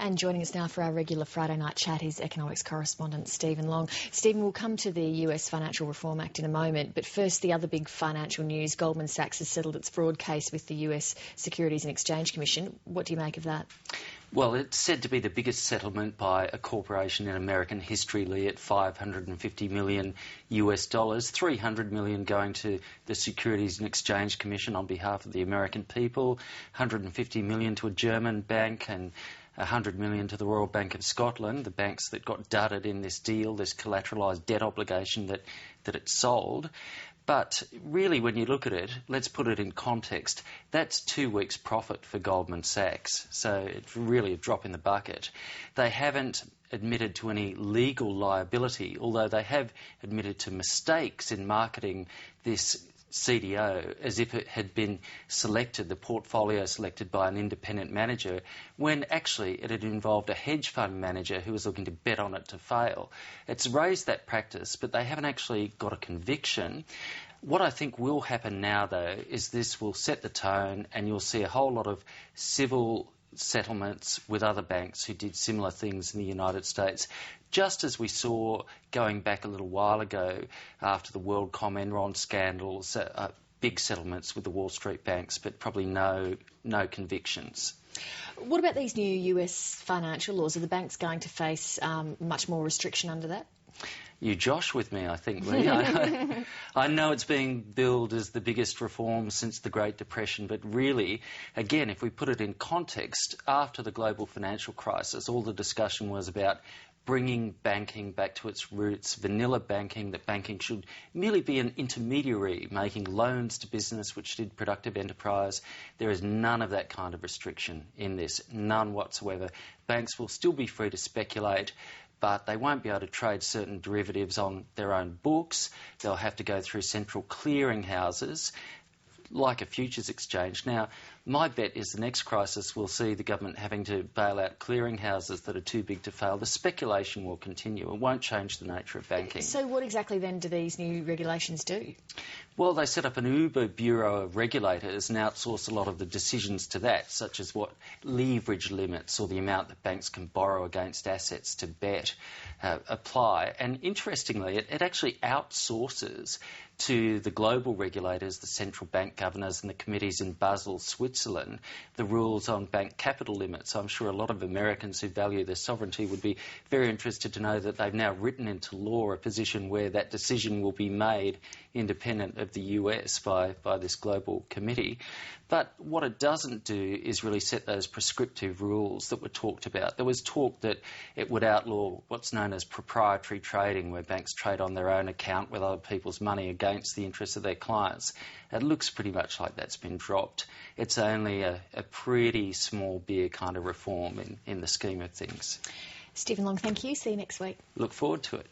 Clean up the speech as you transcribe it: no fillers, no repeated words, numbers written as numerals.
And joining us now for our regular Friday night chat is economics correspondent Stephen Long. Stephen, we'll come to the US Financial Reform Act in a moment, but first the other big financial news. Goldman Sachs has settled its fraud case with the US Securities and Exchange Commission. What do you make of that? Well, it's said to be the biggest settlement by a corporation in American history, Lee, at $550 million US, $300 million going to the Securities and Exchange Commission on behalf of the American people, $150 million to a German bank, and $100 million to the Royal Bank of Scotland, the banks that got dudded in this deal, this collateralised debt obligation that it sold. But really, when you look at it, let's put it in context, that's 2 weeks' profit for Goldman Sachs. So it's really a drop in the bucket. They haven't admitted to any legal liability, although they have admitted to mistakes in marketing this CDO as if it had been selected, the portfolio selected by an independent manager, when actually it had involved a hedge fund manager who was looking to bet on it to fail. It's raised that practice, but they haven't actually got a conviction. What I think will happen now, though, is this will set the tone and you'll see a whole lot of civil settlements with other banks who did similar things in the United States, just as we saw going back a little while ago after the WorldCom Enron scandals, big settlements with the Wall Street banks, but probably no convictions. What about these new US financial laws? Are the banks going to face much more restriction under that? You josh with me, I think, Lee. I know it's being billed as the biggest reform since the Great Depression, but really, again, if we put it in context, after the global financial crisis, all the discussion was about bringing banking back to its roots, vanilla banking, that banking should merely be an intermediary, making loans to business which did productive enterprise. There is none of that kind of restriction in this, none whatsoever. Banks will still be free to speculate, but they won't be able to trade certain derivatives on their own books. They'll have to go through central clearing houses, like a futures exchange. Now, my bet is the next crisis will see the government having to bail out clearing houses that are too big to fail. The speculation will continue. It won't change the nature of banking. So what exactly then do these new regulations do? Well, they set up an Uber bureau of regulators and outsource a lot of the decisions to that, such as what leverage limits or the amount that banks can borrow against assets to bet apply. And interestingly, it actually outsources to the global regulators, the central bank governors and the committees in Basel, Switzerland, the rules on bank capital limits. I'm sure a lot of Americans who value their sovereignty would be very interested to know that they've now written into law a position where that decision will be made independent of the US by this global committee. But what it doesn't do is really set those prescriptive rules that were talked about. There was talk that it would outlaw what's known as proprietary trading, where banks trade on their own account with other people's money against the interests of their clients. It looks pretty much like that's been dropped. It's only a pretty small beer kind of reform in the scheme of things. Stephen Long, thank you. See you next week. Look forward to it.